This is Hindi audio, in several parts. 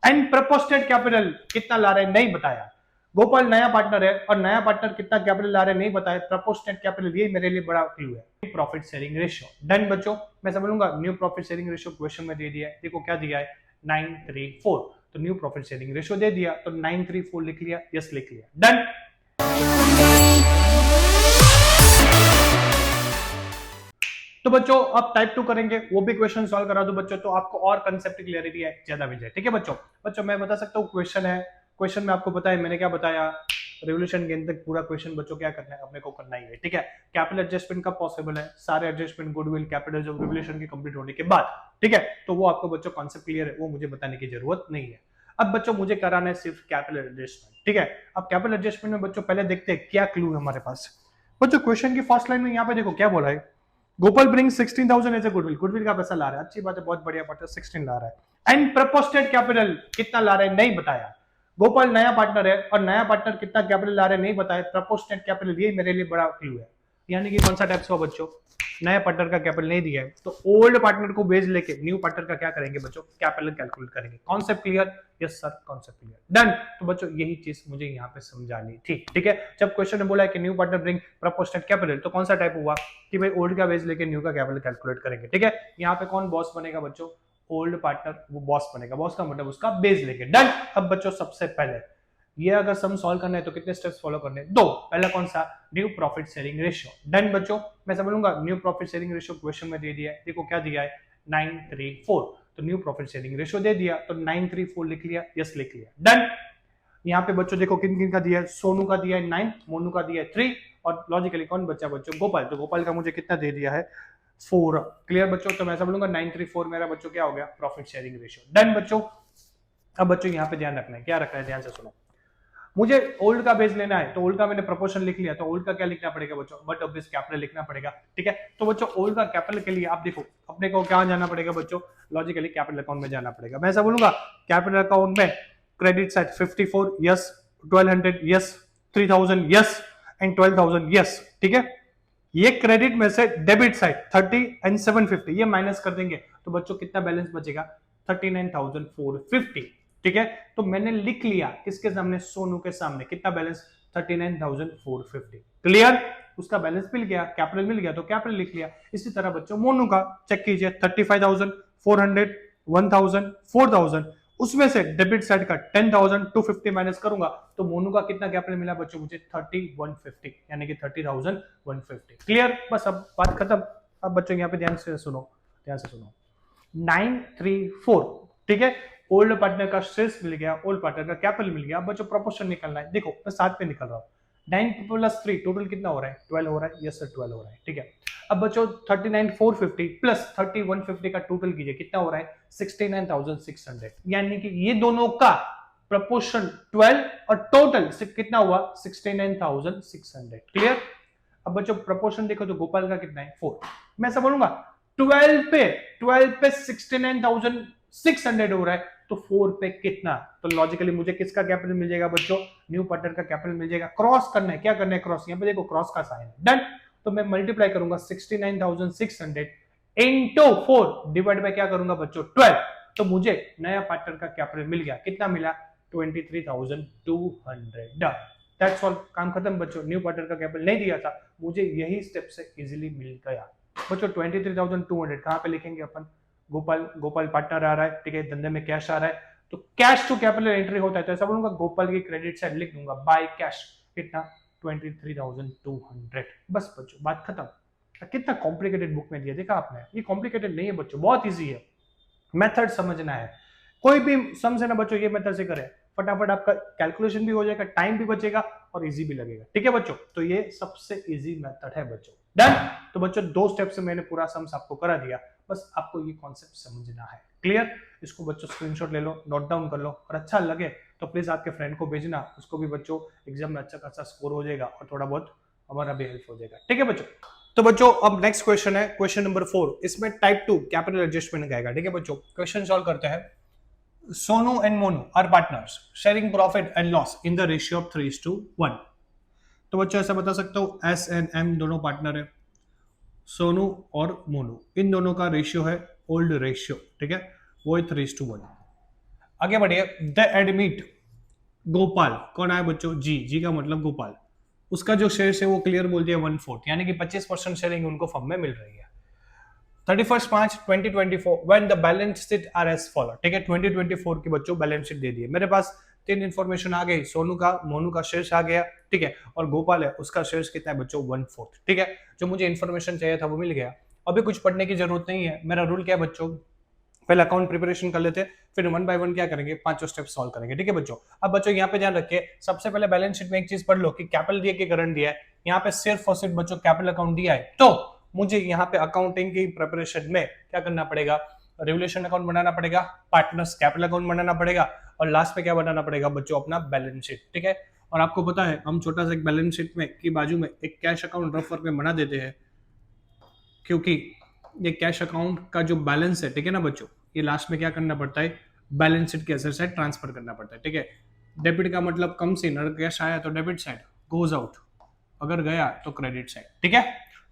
एंड प्रपोस्टेड कैपिटल कितना ला रहे हैं नहीं बताया। गोपाल नया पार्टनर है और नया पार्टनर कितना कैपिटल ला रहे हैं नहीं बताया। प्रपोस्टेड कैपिटल ये मेरे लिए बड़ा क्लू है। प्रॉफिट शेयरिंग रेशियो डन बच्चों, मैं समझूंगा new profit sharing ratio question में दे दिया है। देखो क्या दिया है 934, तो न्यू प्रॉफिट शेयरिंग रेशियो दे दिया तो 934 लिख लिया, यस लिख लिया, डन। तो बच्चों अब टाइप 2 करेंगे, वो भी क्वेश्चन सॉल्व करा दो बच्चों, तो आपको और कंसेप्ट क्लियरिटी है ज्यादा मिल जाए। ठीक है बच्चों मैं बता सकता हूँ क्वेश्चन है, क्वेश्चन में आपको पता है मैंने क्या बताया, रेवोल्यूशन गेन तक पूरा क्वेश्चन बच्चों क्या करना है अपने को करना ही है। ठीक है, कैपिटल एडजस्टमेंट का पॉसिबल है, सारे एडजस्टमेंट गुडविल कैपिटल जब रेवोल्यूशन की कंप्लीट होने के बाद। ठीक है, तो वो आपको बच्चों कॉन्सेप्ट क्लियर है, वो मुझे बताने की जरूरत नहीं है। अब बच्चों मुझे कराना है सिर्फ कैपिटल एडजस्टमेंट। ठीक है, अब कैपिटल एडजस्टमेंट में बच्चों पहले देखते हैं क्या क्लू है हमारे पास। बच्चों क्वेश्चन की फर्स्ट लाइन में यहाँ पे देखो क्या बोला है, Gopal bring 16,000 as a goodwill, goodwill का पैसा ला रहा है, अच्छी बात है, बहुत बढ़िया बात है, 16 ला रहा है। एंड प्रपोस्टेड कैपिटल कितना ला रहे हैं नहीं बताया। गोपाल नया पार्टनर है और नया पार्टनर कितना कैपिटल ला रहे हैं नहीं बताया। प्रपोस्टेड कैपिटल ये मेरे लिए बड़ा क्लू है, यानी कि कौन सा टाइप्स हुआ बच्चों, नया पार्टनर का कैपिटल नहीं दिया है तो ओल्ड पार्टनर को बेस लेके न्यू पार्टनर का क्या करेंगे बच्चों, कैपिटल कैलकुलेट करेंगे। Concept clear, yes sir concept clear, done. तो बच्चों यही चीज मुझे यहाँ पे समझानी थी। ठीक है, जब क्वेश्चन ने बोला है कि न्यू पार्टनर ब्रिंग प्रपोस्टेड कैपिटल, तो कौन सा टाइप हुआ कि भाई ओल्ड का बेस लेके न्यू का कैपिटल कैलकुलेट करेंगे। ठीक है, यहाँ पे कौन बॉस बनेगा बच्चों, ओल्ड पार्टनर वो बॉस बनेगा, बॉस का मतलब उसका बेस लेके, डन। अब बच्चों सबसे पहले ये अगर सम सॉल्व करना है तो कितने स्टेप्स फॉलो करने हैं, दो। पहला कौन सा, new profit sharing ratio, done बच्चों, मैं समझूंगा new profit sharing ratio question में दे दिया है। देखो क्या दिया है 934, तो न्यू प्रॉफिट शेयरिंग रेशियो दे दिया तो 934 लिख लिया, यस लिख लिया, डन। यहाँ पे बच्चों देखो किन किन का दिया है, सोनू का दिया है 9, मोनू का दिया है 3 और लॉजिकली कौन बच्चा बच्चों, गोपाल, तो गोपाल का मुझे कितना दे दिया है 4। क्लियर बच्चों, तो मैं समझ लूंगा 934 मेरा बच्चों क्या हो गया प्रॉफिट शेयरिंग रेशियो, डन बच्चों। अब बच्चों यहाँ पे ध्यान रखना है, क्या रखना है ध्यान से सुनो, मुझे ओल्ड का बेस लेना है तो ओल्ड का मैंने प्रोपोर्शन लिख लिया, तो ओल्ड का क्या लिखना पड़ेगा बच्चों, बट ऑफ दिस कैपिटल लिखना पड़ेगा। ठीक है, तो बच्चों ओल्ड का कैपिटल के लिए आप देखो अपने को क्या जाना पड़ेगा बच्चों, लॉजिकली कैपिटल अकाउंट में जाना पड़ेगा। मैं ऐसा बोलूंगा कैपिटल अकाउंट में credit side 54 yes, 1200 yes, 3000 yes and 12,000 yes. ठीक है, ये क्रेडिट में से डेबिट साइड 30 एंड 750 ये माइनस कर देंगे तो बच्चों कितना बैलेंस बचेगा 39,450। ठीक है, तो मैंने लिख लिया किसके सामने, सोनू के सामने, कितना बैलेंस 39,450। क्लियर, उसका बैलेंस मिल गया, कैपिटल मिल गया तो कैपिटल लिख लिया। इसी तरह बच्चों मोनू का चेक कीजिए 35,400, 1,000, 4,000, उसमें से डेबिट साइड का 10,250 माइनस करूंगा तो मोनू का कितना कैपिटल मिला बच्चों मुझे 30,150, यानी कि 30,150। क्लियर, बस अब बात खत्म। अब बच्चों यहाँ पे ध्यान से सुनो, 934। ठीक है, ओल्ड पार्टनर का शेयर्स मिल गया, ओल्ड पार्टनर का कैपिटल मिल गया, बच्चों प्रोपोर्शन निकलना है। देखो मैं 7 पे निकल रहा हूँ, 9 प्लस 3 टोटल कितना हो रहा है 12 हो रहा है, यस सर 12 हो रहा है। ठीक है, अब बच्चों 39,450 प्लस 30,150 का टोटल कीजिए कितना हो रहा है 69,600, यानी कि ये दोनों का प्रोपोर्शन 12 और टोटल कितना हुआ 69,600। क्लियर, अब बच्चों प्रोपोर्शन देखो तो गोपाल का कितना है 4, मैं ऐसा बोलूंगा 12 पे 69,600 हो रहा है तो 4 पे कितना, तो लॉजिकली मुझे किसका कैपिटल मिल जाएगा बच्चों, न्यू पार्टनर का कैपिटल मिल जाएगा। क्रॉस करना है, क्या करना है क्रॉस, यहाँ पे देखो क्रॉस का साइन है, डन। तो मैं मल्टीप्लाई करूंगा 69,600 इनटू 4 डिवाइड बाय क्या करूंगा बच्चों 12, तो मुझे नया पार्टनर का कैपिटल मिल गया, कितना मिला 23,200। दैट्स ऑल, काम खत्म बच्चों। न्यू पार्टनर का कैपिटल नहीं दिया था, मुझे यही स्टेप से इजीली मिल गया बच्चों। 23,200 कहां पे लिखेंगे अपन, गोपाल पार्टनर आ रहा है, ठीक है, धंधे में कैश आ रहा है तो कैश टू कैपिटल एंट्री होता है, तो ऐसा बोलूंगा गोपाल की क्रेडिट साइड लिख दूंगा बाय कैश, कितना 23,200। बस बच्चों बात खत्म। कितना कॉम्प्लिकेटेड बुक में दिया, देखा आपने, ये कॉम्प्लिकेटेड नहीं है बच्चों, बहुत इजी है, मेथड समझना है। कोई भी समझे ना बच्चों, ये मेथड से करें फटाफट आपका कैलकुलेशन भी हो जाएगा, टाइम भी बचेगा और इजी भी लगेगा। ठीक है बच्चों, तो ये सबसे इजी मेथड है बच्चों, डन। तो बच्चों 2 स्टेप से मैंने पूरा सम्स आपको करा दिया, बस आपको ये कॉन्सेप्ट समझना है। क्लियर, इसको बच्चों स्क्रीनशॉट ले लो, नोट डाउन कर लो, और अच्छा लगे तो प्लीज आपके फ्रेंड को भेजना, उसको भी बच्चों एग्जाम में अच्छा खासा स्कोर हो जाएगा और थोड़ा बहुत हमारा भी हेल्प हो जाएगा। ठीक है बच्चों, तो बच्चों अब नेक्स्ट क्वेश्चन है क्वेश्चन नंबर 4, इसमें टाइप 2 कैपिटल एडजस्टमेंट आएगा। ठीक है बच्चों, क्वेश्चन सॉल्व करते हैं। Sonu and Monu are partners sharing profit and loss in the ratio of 3:1। तो बच्चों ऐसा बता सकता हूँ S and M दोनों पार्टनर है, सोनू और मोनू, इन दोनों का रेशियो है ओल्ड रेशियो, ठीक है, वो है 3:1। आगे बढ़िए, द एडमिट गोपाल, कौन आया बच्चों, जी, जी का मतलब गोपाल, उसका जो शेयर है वो क्लियर बोल दिया 1/4, यानी कि 25% शेयरिंग उनको फर्म में मिल रही है। 31 March 2024 when the balance sheet are as follow, ठीक है, 2024 की बच्चों बैलेंस शीट दे दी है मेरे पास। तीन इन्फॉर्मेशन आ गई, सोनू का, मोनू का शेयर्स आ गया, ठीक है, और गोपाल है उसका शेयर्स कितना है बच्चों 1/4, ठीक है, जो मुझे इन्फॉर्मेशन चाहिए था वो मिल गया। अभी कुछ पढ़ने की जरूरत नहीं है, मेरा रूल क्या है बच्चों, पहले अकाउंट प्रिपरेशन कर लेते हैं, फिर वन बाय वन क्या करेंगे, पांचों स्टेप सॉल्व करेंगे, ठीक है बच्चों। अब बच्चों यहाँ पे ध्यान रखिए, सबसे पहले बैलेंस शीट में एक चीज पढ़ लो कि कैपिटल दिया कि करंट दिया है, यहाँ पे सिर्फ और सिर्फ बच्चों कैपिटल अकाउंट दिया है, तो मुझे यहाँ पे अकाउंटिंग की प्रिपरेशन में क्या करना पड़ेगा, रेवल्यूशन अकाउंट बनाना पड़ेगा, पार्टनर्स कैपिटल अकाउंट बनाना पड़ेगा, और लास्ट में क्या बनाना पड़ेगा बच्चों, अपना बैलेंस शीट, ठीक है। और आपको पता है हम छोटा सा एक बैलेंस शीट में की बाजू में एक कैश अकाउंट रफ वर्क में बना देते हैं, क्योंकि ये कैश अकाउंट का जो बैलेंस है, ठीक है ना बच्चों, ये लास्ट में क्या करना पड़ता है, बैलेंस शीट के असेट साइड ट्रांसफर करना पड़ता है, ठीक है। डेबिट का मतलब कम से अगर कैश आया तो डेबिट साइड गोज आउट, अगर गया तो क्रेडिट साइड, ठीक है।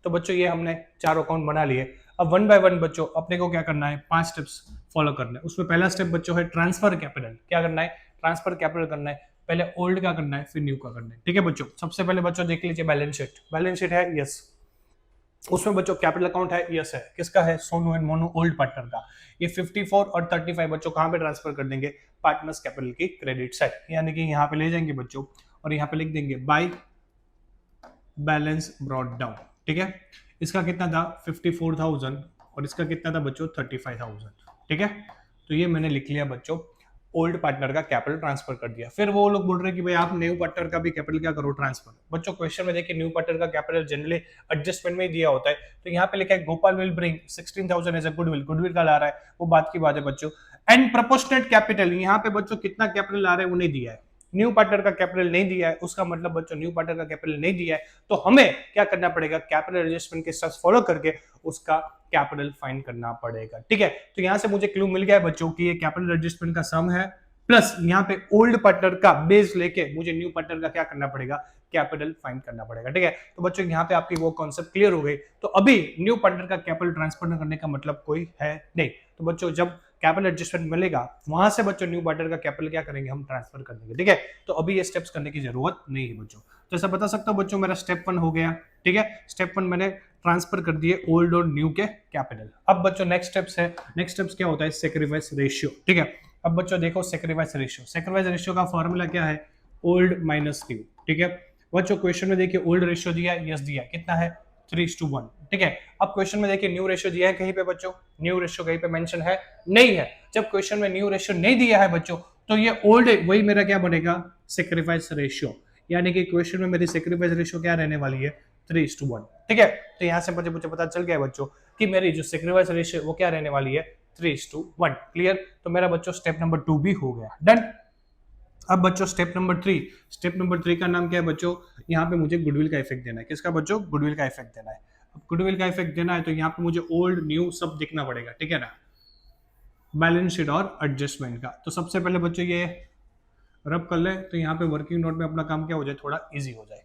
तो बच्चों ये हमने चार अकाउंट बना लिए। अब वन बाय वन बच्चों अपने को क्या करना है, 5 स्टेप्स फॉलो करना है। उसमें पहला स्टेप बच्चों है ट्रांसफर कैपिटल, क्या करना है, ट्रांसफर कैपिटल करना है। पहले ओल्ड का करना है, फिर न्यू का करना है, ठीक है बच्चों। सबसे पहले बच्चों देख लीजिए बैलेंस शीट, बैलेंस शीट है यस, उसमें बच्चों कैपिटल अकाउंट है यस है, किसका है, Sonu and Monu old partner का। ये 54 और 35 बच्चों कहां पे ट्रांसफर कर देंगे, पार्टनर्स कैपिटल की क्रेडिट साइड, यानी कि यहां पे ले जाएंगे बच्चों और यहां पे लिख देंगे बाय बैलेंस ब्रॉट डाउन, ठीक है। इसका कितना था 54,000 और इसका कितना था बच्चों 35,000, ठीक है। तो ये मैंने लिख लिया बच्चों, ओल्ड पार्टनर का कैपिटल ट्रांसफर कर दिया। फिर वो लोग बोल रहे हैं कि भाई आप न्यू पार्टनर का भी कैपिटल क्या करो ट्रांसफर। बच्चों क्वेश्चन में देखिए न्यू पार्टनर का कैपिटल जनरली एडजस्टमेंट में ही दिया होता है, तो यहाँ पे लिखा है Gopal will bring 16,000 as a goodwill, goodwill का ला रहा है वो बात की बात है बच्चों। एंड प्रोपोर्शनेट कैपिटल, यहाँ पे बच्चों कितना कैपिटल ला रहे हैं वो नहीं दिया है, न्यू पार्टनर का कैपिटल नहीं दिया है, उसका मतलब बच्चों न्यू पार्टनर का कैपिटल नहीं दिया है, तो हमें क्या करना पड़ेगा, कैपिटल एडजस्टमेंट के स्टेप्स फॉलो करके उसका कैपिटल फाइंड करना पड़ेगा, ठीक है। तो यहां से मुझे क्लू मिल गया है बच्चों कि ये कैपिटल एडजस्टमेंट का सम है, प्लस यहाँ पे ओल्ड पार्टनर का बेस लेके मुझे न्यू पार्टनर का क्या करना पड़ेगा, कैपिटल फाइंड करना पड़ेगा, ठीक है। तो बच्चों यहाँ पे आपकी वो कॉन्सेप्ट क्लियर हो गई। तो अभी न्यू पार्टनर का कैपिटल ट्रांसफर करने का मतलब कोई है नहीं, तो बच्चों जब कैपिटल एडजस्टमेंट मिलेगा वहां से बच्चों न्यू पार्टनर का कैपिटल क्या करेंगे, हम ट्रांसफर कर देंगे, ठीक है। तो अभी ये स्टेप्स करने की जरूरत नहीं है बच्चों। तो ऐसा बता सकता हूं बच्चों मेरा स्टेप 1 हो गया, ठीक है। स्टेप 1 मैंने ट्रांसफर कर दिए ओल्ड और न्यू के कैपिटल। अब बच्चों नेक्स्ट स्टेप्स है, नेक्स्ट स्टेप्स क्या होता है, सेक्रीफाइस रेशियो, ठीक है। अब बच्चों देखो सेक्रीफाइस रेशियो, सेक्रीफाइस रेशियो का फॉर्मूला क्या है, ओल्ड माइनस न्यू, ठीक है। बच्चों क्वेश्चन में देखिए ओल्ड रेशियो दिया है, यस दिया, कितना है 3:1, ठीक है। अब क्वेश्चन में देखिए न्यू रेशियो दिया है कहीं पे बच्चों, न्यू रेशियो कहीं पे मेंशन है नहीं है। जब क्वेश्चन में न्यू रेशियो नहीं दिया है बच्चों, तो ये ओल्ड वही मेरा क्या बनेगा, सेक्रीफाइस रेशियो, यानी कि क्वेश्चन में मेरी सेक्रीफाइस रेशियो क्या रहने वाली है 3:1, ठीक है। तो यहां से मुझे पता चल गया बच्चों कि मेरी जो सेक्रीफाइस रेशियो वो क्या रहने वाली है 3:1, क्लियर। तो मेरा बच्चों स्टेप नंबर 2 भी हो गया, डन। अब बच्चों स्टेप नंबर 3, स्टेप नंबर 3 का नाम क्या है बच्चों, यहाँ पे मुझे गुडविल का इफेक्ट देना है, किसका बच्चों, गुडविल का इफेक्ट देना है। अब गुडविल का इफेक्ट देना है तो यहाँ पे मुझे ओल्ड न्यू सब दिखना पड़ेगा, ठीक है ना, बैलेंस शीट और एडजस्टमेंट का। तो सबसे पहले बच्चों ये रब कर ले तो यहाँ पे वर्किंग नोट में अपना काम क्या हो जाए, थोड़ा इजी हो जाए।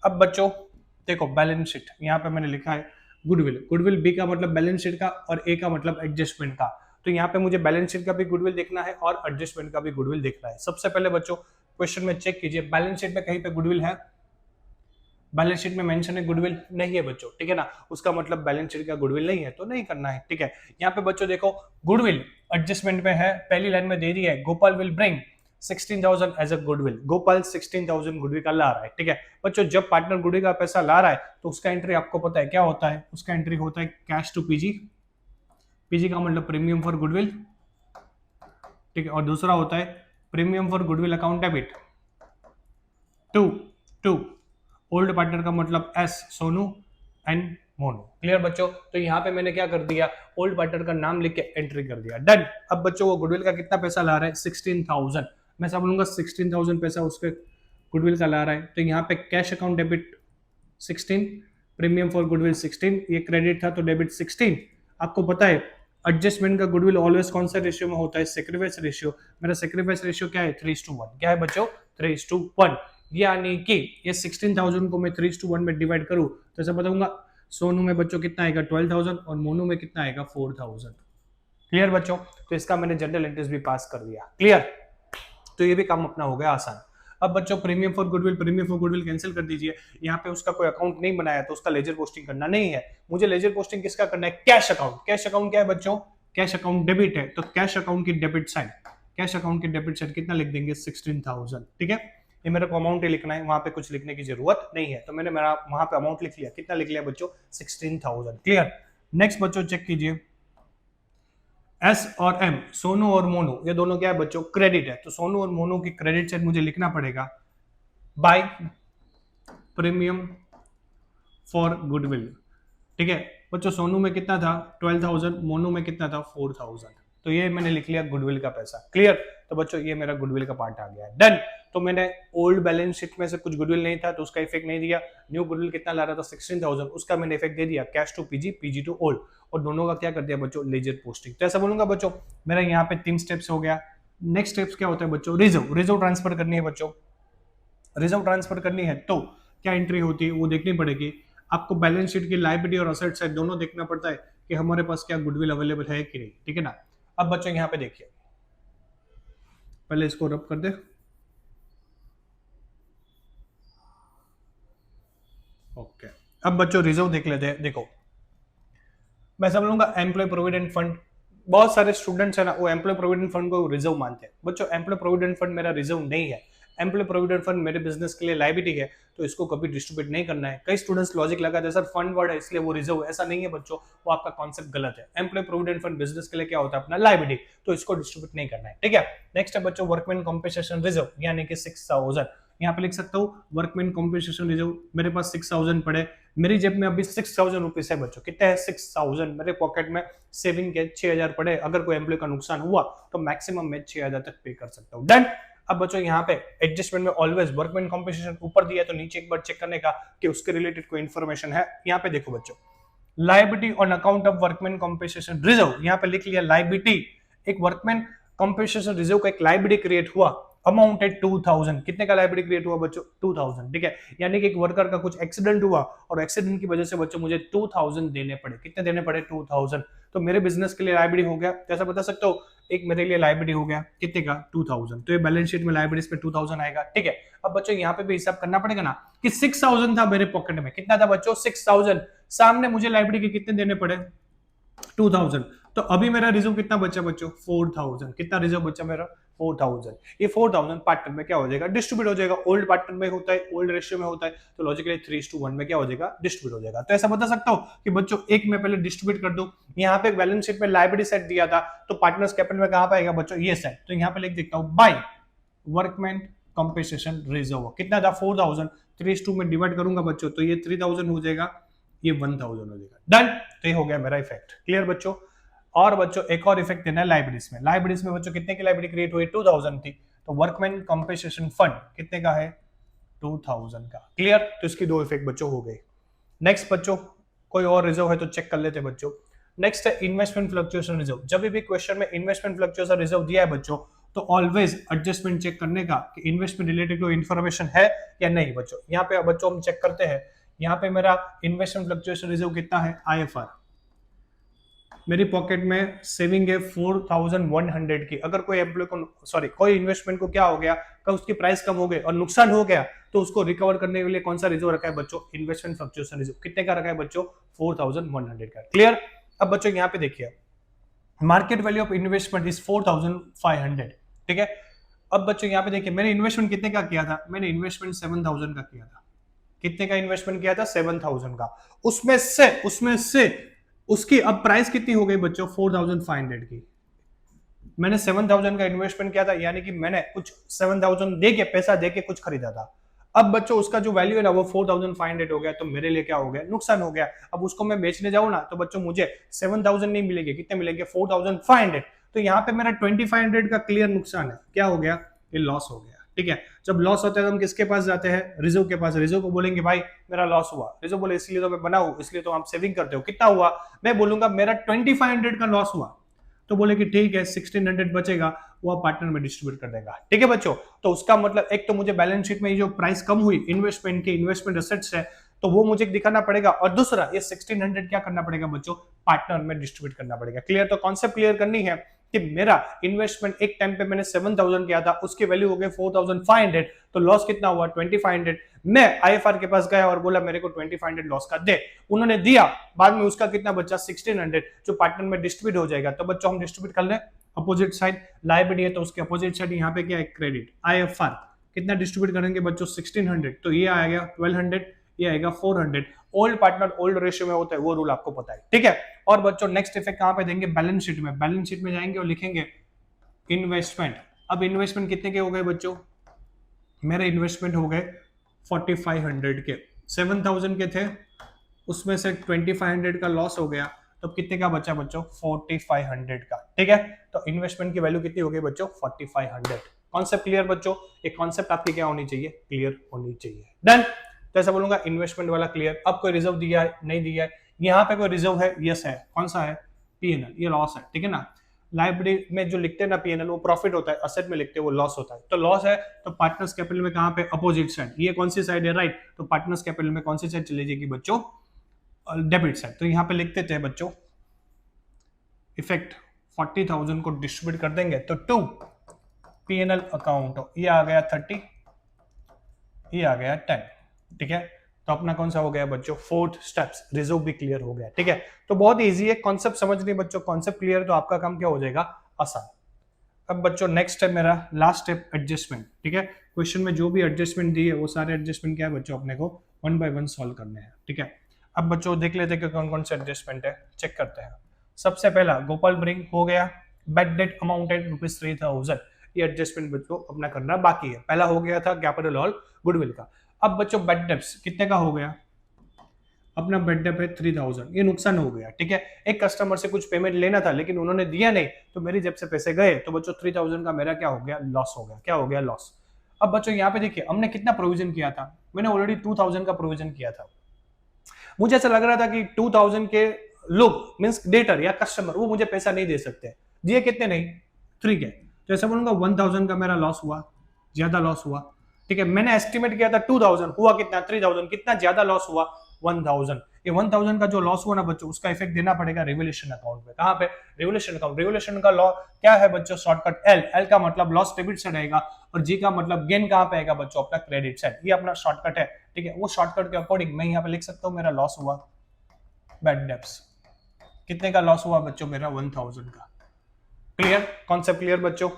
अब बच्चों देखो बैलेंस शीट, यहाँ पे मैंने लिखा है गुडविल, गुडविल बी का मतलब बैलेंस शीट का और ए का मतलब एडजस्टमेंट का। तो यहाँ पे मुझे बैलेंस शीट का भी गुडविल देखना है और एडजस्टमेंट का भी गुडविल देखना है। सबसे पहले बच्चों क्वेश्चन में चेक कीजिए बैलेंस शीट में कहीं पे गुडविल है, बैलेंस शीट में मेंशन है गुडविल नहीं है बच्चों, ठीक है ना, उसका मतलब बैलेंस शीट का गुडविल नहीं है तो नहीं करना है, ठीक है। यहाँ पे बच्चों देखो गुडविल एडजस्टमेंट में है, पहली लाइन में दे दी है Gopal will bring 16,000 as a goodwill, Gopal 16,000 goodwill का ला रहा है, ठीक है। बच्चों जब पार्टनर गुडविल का पैसा ला रहा है तो उसका एंट्री आपको पता है क्या होता है, उसका एंट्री होता है कैश टू पीजी, पीजी का मतलब प्रीमियम फॉर गुडविल, ठीक है, और दूसरा होता है premium for goodwill account debit to old partner का मतलब एस सोनू एंड मोनू, क्लियर बच्चों। तो यहाँ पे मैंने क्या कर दिया, ओल्ड पार्टनर का नाम लिख के एंट्री कर दिया, डन। अब बच्चों वो गुडविल का कितना पैसा ला रहा है 16,000, मैं सब बोलूंगा 16,000 पैसा उसके गुडविल का ला रहा है। तो यहाँ पे cash account debit 16, premium for goodwill 16, ये क्रेडिट था तो डेबिट 16। आपको पता है एडजस्टमेंट का गुडविल ऑलवेज कौन सा रेशियो में होता है, सेक्रीफाइस रेशियो। मेरा सेक्रीफाइस रेशियो क्या है 3:1, क्या है बच्चों 3:1, यानी कि ये 16,000 को मैं 3:1 में डिवाइड करूं तो ऐसा बताऊंगा सोनू में बच्चों कितना आएगा 12,000 और मोनू में कितना आएगा 4,000, क्लियर बच्चों? तो इसका मैंने जनरल एंट्रीज भी पास कर दिया। क्लियर? तो ये भी काम अपना हो गया आसान। अब बच्चों प्रीमियम फॉर गुडविल कैंसिल कर दीजिए। यहाँ पे उसका कोई अकाउंट नहीं बनाया तो उसका लेजर पोस्टिंग करना नहीं है। मुझे लेजर पोस्टिंग किसका करना है? Cash account. कैश अकाउंट क्या है बच्चों? कैश अकाउंट डेबिट है, तो कैश अकाउंट की डेबिट साइड, कैश अकाउंट की डेबिट साइड कितना लिख देंगे? 16,000। ठीक है, ये मेरे को अमाउंट ही लिखना है, वहां पे कुछ लिखने की जरूरत नहीं है। तो मैंने मेरा वहां पे अमाउंट लिख लिया। कितना लिख लिया बच्चों? 16,000। क्लियर? नेक्स्ट बच्चों चेक कीजिए, एस और एम, सोनू और मोनू, ये दोनों क्या है बच्चों? क्रेडिट है। तो सोनू और मोनू की क्रेडिट साइड मुझे लिखना पड़ेगा बाय प्रीमियम फॉर गुडविल। ठीक है बच्चों, सोनू में कितना था? 12,000, मोनू में कितना था? 4,000। तो ये मैंने लिख लिया गुडविल का पैसा। क्लियर? तो बच्चों ये मेरा गुडविल का पार्ट आ गया। डन। तो मैंने ओल्ड बैलेंस शीट में से कुछ गुडविल नहीं था तो उसका इफेक्ट नहीं दिया। न्यू गुडविल कितना ला रहा था? 16,000, उसका मैंने इफेक्ट दे दिया। Cash to PG, PG to old, और दोनों का क्या कर दिया बच्चों? Ledger posting. तो ऐसा बोलूंगा बच्चों, मेरा यहाँ पे 3 स्टेप्स हो गया। नेक्स्ट स्टेप्स क्या होता है बच्चों? रिजर्व। रिजर्व ट्रांसफर करनी है बच्चों। रिजर्व ट्रांसफर करनी है तो क्या एंट्री होती है वो देखनी पड़ेगी आपको। बैलेंस शीट की लायबिलिटी और असेट साइड दोनों देखना पड़ता है कि हमारे पास क्या गुडविल अवेलेबल है कि नहीं। ठीक है ना? अब बच्चों यहाँ पे देखिए, पहले इसको रब कर दे। ओके, अब बच्चों रिजर्व देख लेते हैं। देखो मैं समझूंगा एम्प्लॉय प्रोविडेंट फंड, बहुत सारे स्टूडेंट्स है ना वो एम्प्लॉय प्रोविडेंट फंड को रिजर्व मानते हैं। बच्चों एम्प्लॉय प्रोविडेंट फंड मेरा रिजर्व नहीं है। एम्प्लॉय प्रोविडेंट फंड मेरे बिजनेस के लिए लायबिलिटी है, तो इसको कभी डिस्ट्रीब्यूट नहीं करना है। कई स्टूडेंट्स लॉजिक लगाते हैं सर फंड वर्ड है इसलिए वो रिजर्व, ऐसा नहीं है बच्चों, वो आपका कॉन्सेप्ट गलत है। एम्प्लॉय प्रोविडेंट फंड बिजनेस के लिए क्या होता है? अपना लायबिलिटी, तो इसको डिस्ट्रीब्यूट नहीं करना है। ठीक है, नेक्स्ट है बच्चों वर्कमैन कॉम्पेंसेशन रिजर्व, यानी कि 6,000। यहाँ पे लिख सकता हूँ वर्कमैन कॉम्पेंसेशन रिजर्व, मेरे पास 6,000 पड़े, मेरी जेब में अभी 6,000 रुपीज है बच्चों। कितने है? 6,000। मेरे पॉकेट में सेविंग के 6,000 पड़े। अगर कोई एम्प्लॉय का नुकसान हुआ तो मैक्सिमम मैं 6,000 तक पे कर सकता हूँ। डन। अब बच्चों यहाँ पे एडजस्टमेंट में ऑलवेज वर्कमैन कॉम्पेंसेशन ऊपर दिया है तो नीचे एक बार चेक करने का कि उसके रिलेटेड कोई इन्फॉर्मेशन है। यहाँ पे देखो बच्चों, liability on account of workman compensation reserve, यहाँ पे लिख लिया लायबिलिटी। एक वर्कमैन कॉम्पेंसेशन रिजर्व का एक लायबिलिटी क्रिएट हुआ, अमाउंटेड 2,000। कितने का लायबिलिटी क्रिएट हुआ बच्चों? 2,000। ठीक है, यानी कि एक वर्कर का कुछ एक्सीडेंट हुआ और एक्सीडेंट की वजह से बच्चों मुझे 2,000 देने पड़े। कितने देने पड़े? 2,000। तो मेरे बिजनेस के लिए लायबिलिटी हो गया, जैसा बता सकते हो, एक मेरे लिए लायबिलिटी हो गया कितने का? 2,000। तो ये बैलेंस शीट में लायबिलिटीज पे 2,000 आएगा। ठीक है, अब बच्चों यहाँ पे भी हिसाब करना पड़ेगा ना कि 6,000 था मेरे पॉकेट में। कितना था बच्चों? 6,000। सामने मुझे लायबिलिटी के कितने देने पड़े? 2,000। तो अभी मेरा रिजर्व कितना बचा बच्चों? 4,000। कितना रिजर्व बचा मेरा? 4,000। ये 4,000 पार्टनर में क्या हो जाएगा? डिस्ट्रीब्यूट हो जाएगा। ओल्ड पार्टनर में होता है, ओल्ड रेशियो में होता है, तो लॉजिकली 3:1 में क्या हो जाएगा? डिस्ट्रीब्यूट हो जाएगा। तो ऐसा बता सकता हूँ कि बच्चों एक में पहले डिस्ट्रीब्यूट कर दूं। यहाँ पे बैलेंस शीट में लायबिलिटी सेट दिया था तो पार्टनर्स कैपिटल में कहां पे आएगा बच्चों? ये सेट। तो यहाँ पे लिख देता हूँ बाय वर्कमैन कॉम्पेंसेशन रिजर्व। कितना था? 4,000। 3:2 में डिवाइड करूंगा बच्चों तो ये 3,000 हो जाएगा, ये 1,000 हो जाएगा। डन। तो ये हो गया मेरा इफेक्ट। क्लियर बच्चों? और बच्चों एक और इफेक्ट देना है लायबिलिटीज में। लायबिलिटीज में बच्चों कितने की लायबिलिटी क्रिएट हुई? 2,000 थी, तो वर्कमैन कॉम्पेंसेशन फंड कितने का है? 2,000 का। क्लियर? तो इसकी दो इफेक्ट बच्चों हो गए। नेक्स्ट बच्चों कोई और रिजर्व है तो चेक कर लेते हैं बच्चों। नेक्स्ट है इन्वेस्टमेंट फ्लक्चुएशन रिजर्व। जब भी क्वेश्चन में इन्वेस्टमेंट फ्लक्चुएशन रिजर्व दिया है बच्चों तो ऑलवेज एडजस्टमेंट चेक करने का कि इन्वेस्टमेंट रिलेटेड कोई इन्फॉर्मेशन है या नहीं बच्चों। यहाँ पे बच्चों हम चेक करते हैं, यहाँ पे मेरा इन्वेस्टमेंट फ्लक्चुएशन रिजर्व कितना है? IFR। मेरी पॉकेट में सेविंग है 4,100 की। अगर कोई एम्प्लॉय को सॉरी कोई इन्वेस्टमेंट को क्या हो गया, कल उसकी प्राइस कम हो गई और नुकसान हो गया तो उसको रिकवर करने के लिए कौन सा रिजर्व रखा है बच्चों? Investment fluctuation reserve. कितने का रखा है बच्चों? 4,100 का। क्लियर? अब बच्चों यहाँ पे देखिए market value of investment is 4,500। ठीक है, अब बच्चों यहाँ पे देखिए मैंने इन्वेस्टमेंट कितने का किया था? मैंने इन्वेस्टमेंट 7,000 का किया था। कितने का इन्वेस्टमेंट किया था? 7,000 का। उसमें से उसकी अब प्राइस कितनी हो गई बच्चों? 4,500 की। मैंने 7,000 का इन्वेस्टमेंट किया था, यानी कि मैंने कुछ 7,000 दे के पैसा दे के कुछ खरीदा था। अब बच्चों उसका जो वैल्यू है ना वो 4,500 हो गया, तो मेरे लिए क्या हो गया? नुकसान हो गया। अब उसको मैं बेचने जाऊं ना तो बच्चों मुझे 7,000 नहीं मिलेगी, कितने मिलेंगे? 4,500। तो यहाँ पे मेरा 2,500 का क्लियर नुकसान है। क्या हो गया? ये लॉस हो गया। ठीक है, जब लॉस होता है तो हम किसके पास जाते हैं? रिजर्व के पास। रिजर्व को बोलेंगे भाई मेरा लॉस हुआ। रिजर्व बोले इसलिए तो मैं बनाऊं, इसलिए तो आप सेविंग करते हो। कितना हुआ? मैं बोलूंगा मेरा 2,500 का लॉस हुआ, तो बोले कि ठीक है 1,600 बचेगा वो आप पार्टनर में डिस्ट्रीब्यूट कर देगा। ठीक है बच्चों, तो उसका मतलब एक तो मुझे बैलेंस शीट में जो प्राइस कम हुई इन्वेस्टमेंट की, इन्वेस्टमेंट एसेट्स है तो वो मुझे दिखाना पड़ेगा, और दूसरा ये 1600 क्या करना पड़ेगा बच्चों, पार्टनर में डिस्ट्रीब्यूट करना पड़ेगा। क्लियर? तो कॉन्सेप्ट क्लियर करनी है कि मेरा इन्वेस्टमेंट एक टाइम पे मैंने 7000 किया था, उसकी वैल्यू हो गई 4500, तो लॉस कितना हुआ 2500। मैं आईएफआर के पास गया और बोला मेरे को 2500 लॉस का दे, उन्होंने दिया, बाद में उसका कितना बचा 1600 जो पार्टनर में डिस्ट्रीब्यूट हो जाएगा। तो बच्चों हम डिस्ट्रीब्यूट कर लें, अपोजिट साइड लायबिलिटी है तो उसके अपोजिट साइड यहाँ पे क्या है, क्रेडिट। आईएफआर कितना डिस्ट्रीब्यूट करेंगे बच्चों 1600, तो ये आएगा 1200, ये आएगा 400। ओल्ड पार्टनर ओल्ड रेशियो में होता है, वो रूल आपको पता है, ठीक है। और बच्चों नेक्स्ट इफेक्ट कहां पे देंगे, बैलेंस शीट में। बैलेंस शीट में जाएंगे और लिखेंगे इन्वेस्टमेंट। अब इन्वेस्टमेंट कितने के हो गए बच्चों, मेरे इन्वेस्टमेंट हो गए 4500 के, 7000 के थे, उसमें से 2500 का लॉस हो गया, तो कितने का बचा बच्चों 4500 का, ठीक है। तो इन्वेस्टमेंट की वैल्यू कितनी हो गई बच्चों 4500। कॉन्सेप्ट क्लियर बच्चों, एक कॉन्सेप्ट आपकी क्या होनी चाहिए, क्लियर होनी चाहिए। डन। तो ऐसा बोलूंगा इन्वेस्टमेंट वाला क्लियर। अब कोई रिजर्व दिया है, नहीं दिया है, यहाँ पे कोई रिजर्व है, यस है, कौन सा है, पीएनएल, ये लॉस है, ठीक है ना। लाइबिलिटी में जो लिखते हैं ना पीएनएल, वो प्रॉफिट होता है, असेट में लिखते हैं वो लॉस होता है। तो लॉस है तो पार्टनर्स कैपिटल में कहां पे, अपोजिट साइड। ये कौन सी साइड है, राइट। तो पार्टनर्स कैपिटल में कौन सी साइड चली जाएगी बच्चों, डेबिट साइड। तो यहाँ पे लिखते थे बच्चों इफेक्ट 40,000 को डिस्ट्रीब्यूट कर देंगे तो 2 पीएनएल अकाउंट, ये आ गया 30, ये आ गया 10, ठीक है। तो अपना कौन सा हो गया बच्चों, फोर्थ स्टेप्स, रिजर्व भी क्लियर हो गया, ठीक है। तो बहुत इजी है, कॉन्सेप्ट समझनी बच्चों, कॉन्सेप्ट क्लियर तो आपका काम क्या हो जाएगा, आसान। अब बच्चों नेक्स्ट स्टेप मेरा लास्ट स्टेप, एडजस्टमेंट, ठीक है। क्वेश्चन में जो भी एडजस्टमेंट दी है वो सारे एडजस्टमेंट क्या है बच्चों, अपने को 1 by 1 सॉल्व करने हैं, ठीक है। अब बच्चों देख लेते हैं कि कौन कौन से एडजस्टमेंट है, चेक करते हैं। सबसे पहला गोपाल ब्रिंग हो गया, बैड डेट अमाउंटेड ₹3000, ये एडजस्टमेंट बच्चों अपना करना बाकी है। पहला हो गया था कैपिटल और गुडविल का। अब बच्चों बैड डेट्स कितने का हो गया, अपना बैड डेट है 3000, ये नुकसान हो गया, ठीक है। एक कस्टमर से कुछ पेमेंट लेना था लेकिन उन्होंने दिया नहीं, तो मेरी जेब से पैसे गए, तो बच्चों 3000 का मेरा क्या हो गया, लॉस हो गया। क्या हो गया, लॉस। अब बच्चों यहाँ पे देखिए हमने कितना प्रोविजन किया था, मैंने ऑलरेडी 2000 का प्रोविजन किया था। मुझे ऐसा लग रहा था कि 2000 के लोग मींस डेटर या कस्टमर वो मुझे पैसा नहीं दे सकते, दिए कितने नहीं 3 के, तो ऐसा बोलूंगा 1000 का मेरा लॉस हुआ, ज्यादा लॉस हुआ, ठीक है। मैंने एस्टिमेट किया था 2000, हुआ कितना 3000, कितना ज्यादा लॉस हुआ 1000। ये 1000 का जो लॉस हुआ ना बच्चों, उसका इफेक्ट देना पड़ेगा रिवोल्यूशन अकाउंट पे। कहां पे, रिवोल्यूशन अकाउंट। रिवोल्यूशन का लॉ क्या है बच्चों, शॉर्टकट एल। एल का मतलब लॉस डेबिट साइड आएगा, और जी का मतलब गेन कहां पे आएगा बच्चों, अपना क्रेडिट साइड। ये अपना शॉर्टकट है, ठीक है। वो शॉर्टकट के अकॉर्डिंग मैं यहाँ पे लिख सकता हूँ मेरा लॉस हुआ बैड डेब्ट्स, कितने का लॉस हुआ बच्चों, मेरा 1000 का। क्लियर, कॉन्सेप्ट क्लियर बच्चों,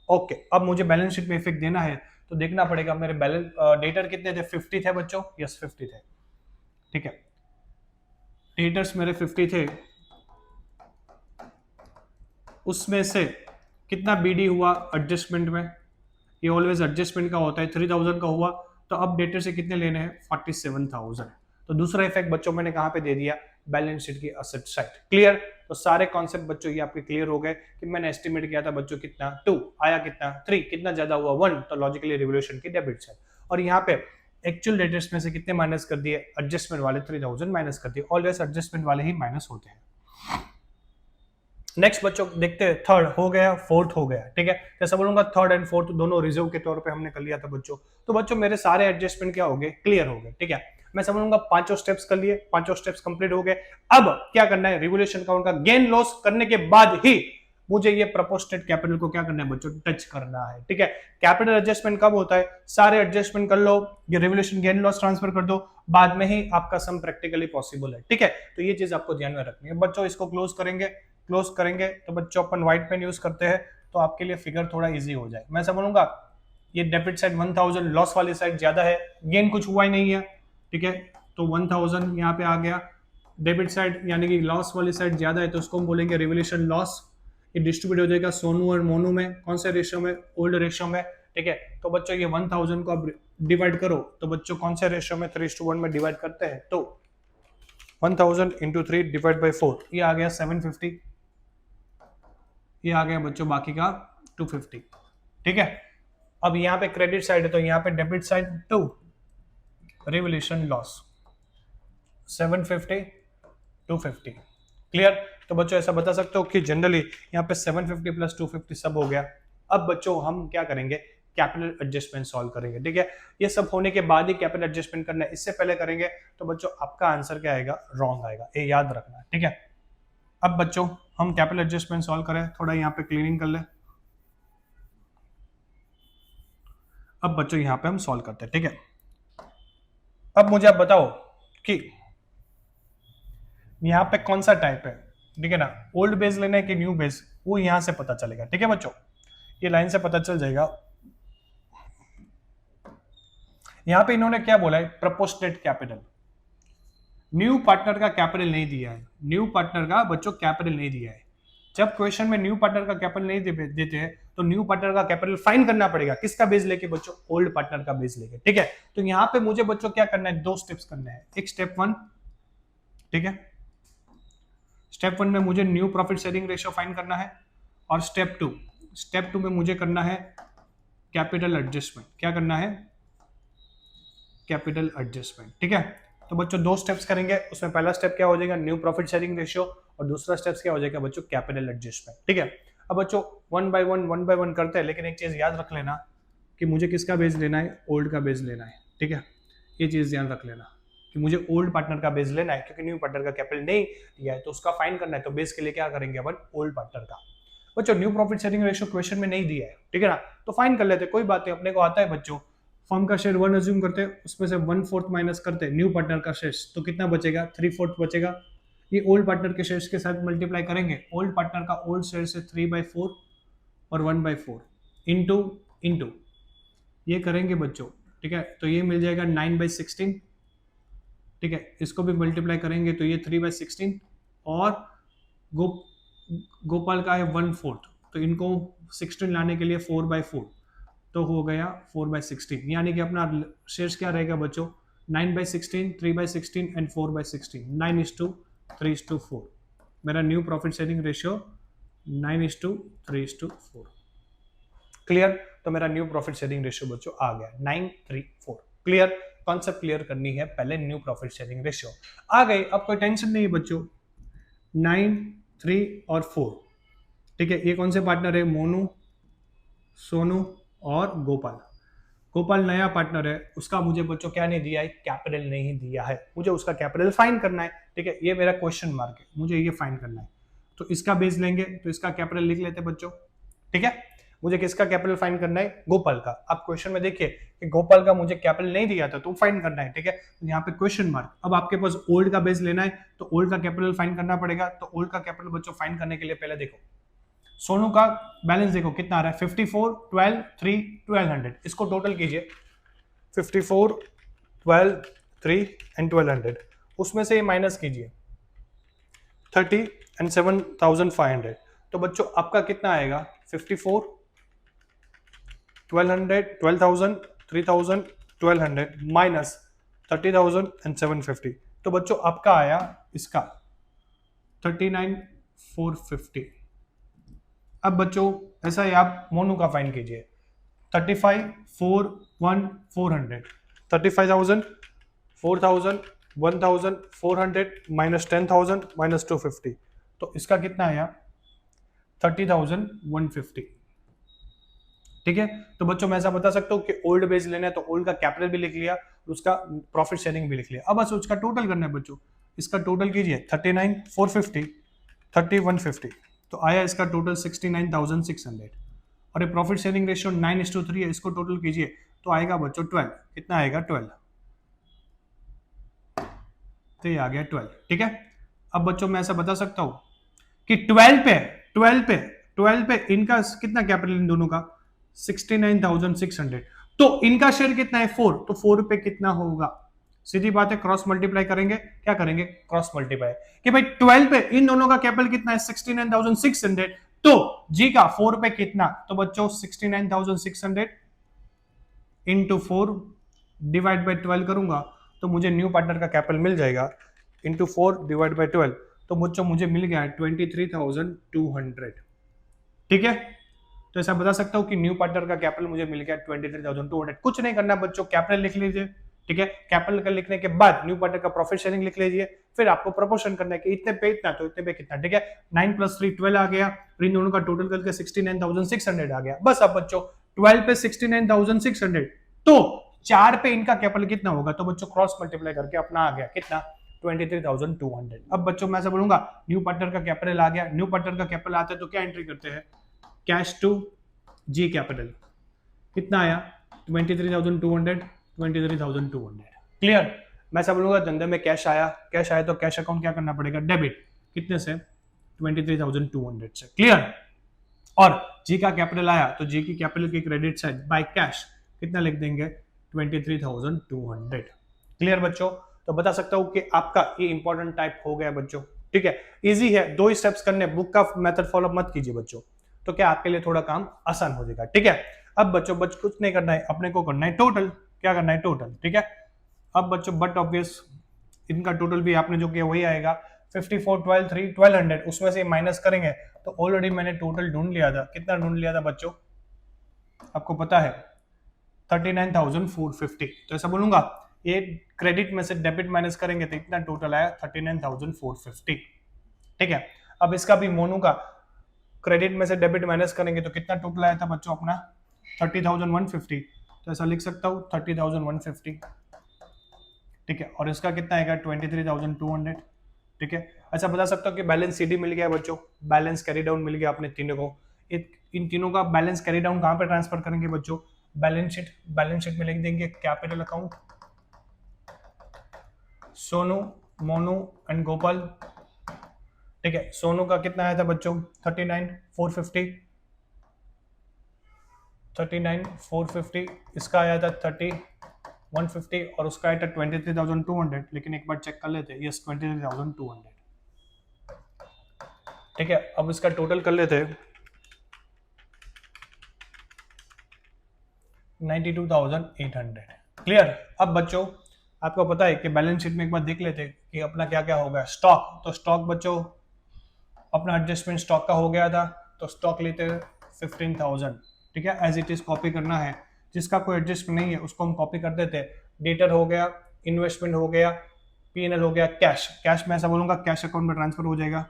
ओके। अब मुझे बैलेंस शीट में इफेक्ट देना है, तो देखना पड़ेगा मेरे बैलेंस डेटर कितने थे, 50 थे बच्चों, यस 50 थे, ठीक है। डेटर्स मेरे 50 थे, उसमें से कितना बीडी हुआ एडजस्टमेंट में, ये ऑलवेज एडजस्टमेंट का होता है, 3000 का हुआ, तो अब डेटर से कितने लेने हैं 47,000। तो दूसरा इफेक्ट बच्चों मैंने कहां पे दे दिया, बैलेंस शीट की असेट साइड। क्लियर, तो सारे कॉन्सेप्ट बच्चों ये आपके क्लियर हो गए कि मैंने एस्टिमेट किया था बच्चों कितना 2 आया, कितना 3, कितना ज्यादा हुआ 1, तो लॉजिकली रिवोल्यूशन की डेबिट साइड। और यहाँ पे एक्चुअल डेटर्स में से कितने माइनस कर दिए, एडजस्टमेंट वाले 3000 माइनस कर दिए, ऑलवेज एडजस्टमेंट वाले ही माइनस होते हैं। नेक्स्ट बच्चों देखते हैं, थर्ड हो गया, फोर्थ हो गया, ठीक है। जैसा बोलूंगा थर्ड एंड फोर्थ दोनों रिजर्व के तौर पे हमने कर लिया था बच्चों। तो बच्चों मेरे सारे एडजस्टमेंट क्या हो गए, क्लियर हो गए, ठीक है। मैं समझूंगा पांचों स्टेप्स कर लिए, पांचों स्टेप्स कंप्लीट हो गए। अब क्या करना है, रिवोल्यूशन अकाउंट का गेन लॉस करने के बाद ही मुझे ये प्रपोस्टेड कैपिटल को क्या करना है बच्चों, टच करना है, ठीक है। कैपिटल एडजस्टमेंट कब होता है, सारे एडजस्टमेंट कर लो, ये रिवोल्यूशन गेन लॉस ट्रांसफर कर दो, बाद में ही आपका सम प्रैक्टिकली पॉसिबल है, ठीक है। तो ये चीज आपको ध्यान में रखनी है बच्चों। इसको क्लोज करेंगे तो बच्चों अपन व्हाइट पेन यूज करते हैं, तो आपके लिए फिगर थोड़ा इजी हो जाए। मैं समझूंगा ये डेबिट साइड 1000, लॉस वाली साइड ज्यादा है, गेन कुछ हुआ ही नहीं है, ठीक है। तो 1000 यहाँ पे आ गया, डेबिट साइड यानी कि लॉस वाली साइड ज्यादा है, तो उसको हम बोलेंगे रिवोल्यूशन लॉस। ये डिस्ट्रीब्यूट हो जाएगा सोनू और मोनू में, कौन से रेशियो में, ओल्ड रेशियो में, ठीक है। तो बच्चों ये 1000 को अब डिवाइड करो, तो बच्चों कौन से रेशियो में, 3:1 में डिवाइड करते हैं, तो 1000 इंटू 3 डिवाइड बाई 4, ये आ गया 750, ये आ गया बच्चों बाकी का 250, ठीक है। अब यहाँ पे क्रेडिट साइड है, तो यहाँ पे debit side 2, revolution loss 750 250। Clear, तो बच्चों ऐसा बता सकते हो कि जनरली यहाँ पे 750 प्लस 250 सब हो गया। अब बच्चों हम क्या करेंगे, कैपिटल एडजस्टमेंट सॉल्व करेंगे, ठीक है। ये सब होने के बाद ही कैपिटल एडजस्टमेंट करना है, इससे पहले करेंगे तो बच्चों आपका आंसर क्या आएगा, रॉन्ग आएगा, ये याद रखना, ठीक है। अब बच्चों हम कैपिटल एडजस्टमेंट सॉल्व करें, थोड़ा यहाँ पे क्लीनिंग कर ले। अब बच्चों यहाँ पे हम सॉल्व करते हैं, ठीक है। अब मुझे आप बताओ कि यहाँ पे कौन सा टाइप है, ठीक है ना, ओल्ड बेस लेना है कि न्यू बेस, वो यहां से पता चलेगा, ठीक है बच्चों, ये लाइन से पता चल जाएगा। यहां पे इन्होंने क्या बोला है, प्रपोर्शनेट कैपिटल, न्यू पार्टनर का कैपिटल नहीं दिया है, न्यू पार्टनर का बच्चों कैपिटल नहीं दिया है। जब क्वेश्चन में न्यू पार्टनर का कैपिटल नहीं देते हैं तो न्यू पार्टनर का कैपिटल फाइंड करना पड़ेगा, किसका बेस लेके बच्चों, ओल्ड पार्टनर का बेस लेके, ठीक है। तो यहाँ पे मुझे बच्चों क्या करना है, दो स्टेप्स करना है, एक स्टेप 1, ठीक है, स्टेप 1 में मुझे new profit sharing ratio find करना है, और स्टेप 2 में मुझे करना है कैपिटल एडजस्टमेंट, क्या करना है, कैपिटल एडजस्टमेंट, ठीक है। तो बच्चों दो स्टेप्स करेंगे, उसमें पहला स्टेप क्या हो जाएगा, न्यू प्रॉफिट शेयरिंग रेशियो, और दूसरा स्टेप क्या हो जाएगा बच्चों, कैपिटल एडजस्टमेंट, ठीक है। अब बच्चों वन बाय वन करते हैं, लेकिन एक चीज याद रख लेना कि मुझे किसका बेस लेना है, ओल्ड का बेस लेना है, ठीक है, ये चीज ध्यान रख लेना कि मुझे ओल्ड पार्टनर का बेस लेना है, क्योंकि न्यू पार्टनर का कैपिटल नहीं दिया है तो उसका फाइंड करना है, तो बेस के लिए क्या करेंगे अपन, ओल्ड पार्टनर का। बच्चों new profit sharing ratio question में नहीं दिया है, ठीक है ना, तो फाइंड कर लेते, कोई बात नहीं, अपने को आता है बच्चों। फर्म का शेयर 1 अज्यूम करते हैं, उसमें से 1/4 माइनस करते हैं न्यू पार्टनर का शेयर, तो कितना बचेगा, 3/4 बचेगा। ये ओल्ड पार्टनर के शेयर्स के साथ मल्टीप्लाई करेंगे, ओल्ड पार्टनर का ओल्ड शेयर से 3/4 और 1/4 इंटू ये करेंगे बच्चों, ठीक है, तो ये मिल जाएगा 9/16, ठीक है, इसको भी मल्टीप्लाई करेंगे तो ये 3/16, और गोपाल का है 1/4, तो इनको 16 लाने के लिए 4/4, तो हो गया 4/16, यानी कि अपना शेयर्स क्या रहेगा बच्चों, 9/16, 3/16 एंड 4/16, 9:3:4, मेरा new profit sharing ratio 9:3:4, clear. तो मेरा न्यू प्रॉफिट शेयरिंग रेशियो बच्चों आ गया 9:3:4, क्लियर, कॉन्सेप्ट क्लियर करनी है पहले, न्यू प्रॉफिट शेयरिंग रेशियो आ गई, अब कोई टेंशन नहीं है बच्चों, 9, 3 और 4, ठीक है, ये कौन से पार्टनर है, मोनू, सोनू और गोपाल नया पार्टनर है, उसका मुझे बच्चों क्या नहीं दिया है, कैपिटल नहीं दिया है, मुझे उसका कैपिटल फाइंड करना है, ठीक है, ये मेरा क्वेश्चन मार्क है, मुझे ये फाइंड करना है, तो इसका बेस लेंगे, तो इसका कैपिटल लिख लेते हैं बच्चों, ठीक है। मुझे किसका कैपिटल फाइंड करना है, गोपाल का। अब क्वेश्चन में देखिए कि गोपाल का मुझे कैपिटल नहीं दिया था तो फाइंड करना है, ठीक है, तो यहाँ पे क्वेश्चन मार्क। अब आपके पास ओल्ड का बेस लेना है तो ओल्ड का कैपिटल फाइंड करना पड़ेगा, तो ओल्ड का कैपिटल बच्चों फाइंड करने के लिए पहले देखो सोनू का बैलेंस देखो कितना आ रहा है, 54, 12, 3, 1200, इसको टोटल कीजिए, 54, 12, 3 एंड 1200, उसमें से ये माइनस कीजिए 30 एंड 7500, तो बच्चों आपका कितना आएगा, 54, 1200, 12,000, 3,000, 1200 माइनस 30,000 एंड 750, तो बच्चों आपका आया इसका 39,450। अब बच्चों ऐसा ही आप मोनू का फाइंड कीजिए, 35, 4, 1, 400, 35,000, 4,000, 1,400 माइनस 10,000 माइनस 250, तो इसका कितना आया 30,150, ठीक है। तो बच्चों मैं ऐसा बता सकता हूँ कि ओल्ड बेस लेना है तो ओल्ड का कैपिटल भी लिख लिया, उसका प्रॉफिट शेयरिंग भी लिख लिया, अब बस उसका टोटल करना है बच्चों, इसका टोटल कीजिए 39,450, 30,150, तो आया इसका टोटल 69,600, और ये प्रॉफिट शेयरिंग रेशियो 9:3 है, इसको टोटल कीजिए तो आएगा बच्चों 12, कितना आएगा 12, तो ये आ गया 12, ठीक है। अब बच्चों मैं ऐसा बता सकता हूं कि 12 पे इनका कितना कैपिटल, इन दोनों का 69,600, तो इनका शेयर कितना है 4, तो 4 पे कितना होगा, सीधी बात है, क्रॉस मल्टीप्लाई करेंगे, क्या करेंगे क्रॉस मल्टीप्लाई, कि भाई 12 पे इन दोनों का कैपिटल कितना है 69,600, तो जी का 4 पे कितना, तो बच्चों 69,600 इंटू 4 डिवाइड बाई 12 करूंगा तो मुझे न्यू पार्टनर का कैपिटल मिल जाएगा, इंटू 4 डिवाइड बाई 12, तो बच्चों मुझे मिल गया 23,200, ठीक है। तो ऐसा बता सकता हूं कि न्यू पार्टनर का कैपिटल मुझे मिल गया 23,200, कुछ नहीं करना बच्चों, कैपिटल लिख लीजिए, ठीक है, कैपिटल का लिखने के बाद न्यू पार्टनर का प्रॉफिट शेयरिंग लिख लीजिए, फिर आपको प्रोपोर्शन करना है कि इतने पे इतना तो इतने पे कितना, ठीक है, 9 + 3 12 आ गया, इन दोनों का टोटल करके 69,600 आ गया, बस अब बच्चों 12 पे 69,600, तो 4 पे इनका कैपिटल कितना होगा, तो बच्चों क्रॉस मल्टीप्लाई करके अपना आ गया कितना 23,200। अब बच्चों मैं ऐसा बोलूंगा न्यू पार्टनर का कैपिटल आ गया, न्यू पार्टनर का कैपिटल आता है तो क्या एंट्री करते हैं, कैश टू जी कैपिटल, कितना आया 23,200, 23,200। क्लियर। मैं ऐसा बोलूंगा धंधे में कैश आया, कैश आया तो कैश अकाउंट क्या करना पड़ेगा, डेबिट, कितने से 23,200 से। क्लियर। और जी का कैपिटल आया तो जी की कैपिटल की क्रेडिट साइड बाय कैश कितना लिख देंगे 23,200। क्लियर बच्चों। तो बता सकता हूं कि आपका ये इंपॉर्टेंट टाइप हो गया बच्चों। ठीक है, इजी है, 2 ही स्टेप्स करने, बुक का मेथड फॉलो मत कीजिए बच्चों, तो क्या आपके लिए थोड़ा काम आसान हो जाएगा। ठीक है, अब बच्चों कुछ नहीं करना है, अपने को करना है टोटल। क्या करना है, टोटल। ठीक है, अब बच्चों बट ऑब्वियस इनका टोटल भी आपने जो किया वही आएगा 54, 12, 3, 1200, उसमें से माइनस करेंगे तो ऑलरेडी मैंने टोटल ढूंढ लिया था। कितना ढूंढ लिया था बच्चों, आपको पता है 39,450। तो ऐसा बोलूंगा ये क्रेडिट में से डेबिट माइनस करेंगे तो इतना टोटल आया 39,450। ठीक है, अब इसका भी मोनू का क्रेडिट में से डेबिट माइनस करेंगे तो कितना टोटल आया था बच्चों अपना 30,150। तो ऐसा लिख सकता हूँ 30,150। ठीक है, और इसका कितना आएगा 23,200। ठीक है, अच्छा बता सकता हूँ कि बैलेंस सीडी मिल गया बच्चों, बैलेंस कैरी डाउन मिल गया अपने तीनों को। इन तीनों का बैलेंस कैरी डाउन कहाँ पे ट्रांसफर करेंगे बच्चों, बैलेंस शीट में लिख देंगे capital account Sonu, Monu and Gopal. ठीक है, सोनू का कितना आया था बच्चों 39,450, 39,450, इसका आया था 30,150 और उसका आया था 23,200। लेकिन एक बार चेक कर लेते हैं, यस 23,200। ठीक है, अब इसका टोटल कर लेते हैं 92,800। क्लियर। अब बच्चों आपको पता है कि बैलेंस शीट में एक बार देख लेते हैं कि अपना क्या क्या होगा। स्टॉक, तो स्टॉक बच्चों अपना एडजस्टमेंट स्टॉक का हो गया था, तो स्टॉक लेते हैं 15,000। ठीक है, एज इट इज कॉपी करना है, जिसका कोई एडजस्टमेंट नहीं है उसको हम कॉपी कर देते हैं। डेटर हो गया, इन्वेस्टमेंट हो गया, पीएनएल हो गया, कैश में ऐसा बोलूंगा कैश अकाउंट में ट्रांसफर हो जाएगा,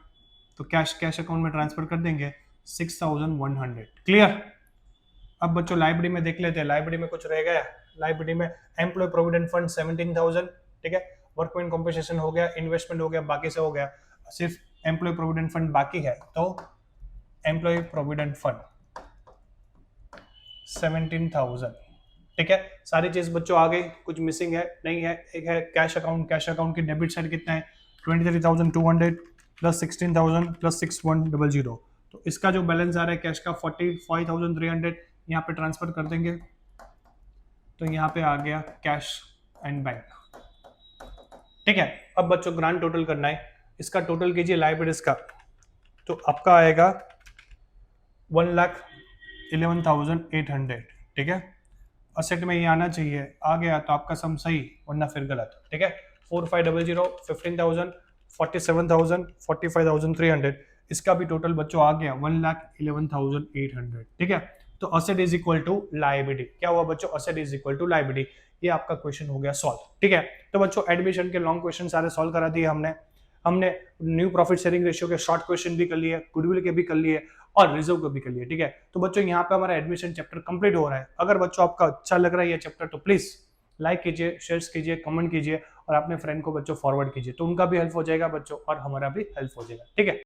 तो कैश अकाउंट में ट्रांसफर कर देंगे 6,100। क्लियर। अब बच्चों लाइब्रेरी में देख लेते हैं, लाइब्रेरी में कुछ रह गया। लाइब्रेरी में एम्प्लॉय प्रोविडेंट फंड 17,000। ठीक है, वर्कमैन कॉम्पेंसेशन हो गया, इन्वेस्टमेंट हो गया, बाकी से हो गया, सिर्फ एम्प्लॉय प्रोविडेंट फंड बाकी है। तो एम्प्लॉय प्रोविडेंट फंड 17,000। ठीक है, सारी चीज बच्चों आ गई, कुछ मिसिंग है नहीं है। एक है कैश अकाउंट, कैश अकाउंट की डेबिट साइड कितना है 23,200 प्लस 16,000 प्लस 6,100। तो इसका जो बैलेंस आ रहा है कैश का 45,300 यहाँ पे ट्रांसफर कर देंगे, तो यहाँ पे आ गया कैश एंड बैंक। ठीक है, अब बच्चों ग्रांड टोटल करना है, इसका टोटल कीजिए लाइब्रेरीज का, तो आपका आएगा 1,11,800। ठीक है, असेट में ये आना चाहिए, आ गया तो आपका सम सही, वरना फिर गलत। ठीक है, 4,500, 15,000, 47,000, 45,300, इसका भी टोटल बच्चों आ गया 1,11,800। ठीक है, तो asset is equal to liability. क्या हुआ बच्चों, asset is equal to liability. ये आपका क्वेश्चन हो गया सॉल्व। ठीक है, तो बच्चों एडमिशन के लॉन्ग क्वेश्चन सारे सॉल्व करा दिए हमने न्यू प्रॉफिट शेयरिंग रेशियो के शॉर्ट क्वेश्चन भी कर लिए, गुडविल के भी कर लिए और रिजर्व को भी कर लिए। ठीक है, तो बच्चों यहाँ पे हमारा एडमिशन चैप्टर कंप्लीट हो रहा है। अगर बच्चों आपका अच्छा लग रहा है ये चैप्टर तो प्लीज लाइक कीजिए, शेयर कीजिए, कमेंट कीजिए और अपने फ्रेंड को बच्चों फॉरवर्ड कीजिए, तो उनका भी हेल्प हो जाएगा बच्चों और हमारा भी हेल्प हो जाएगा। ठीक है।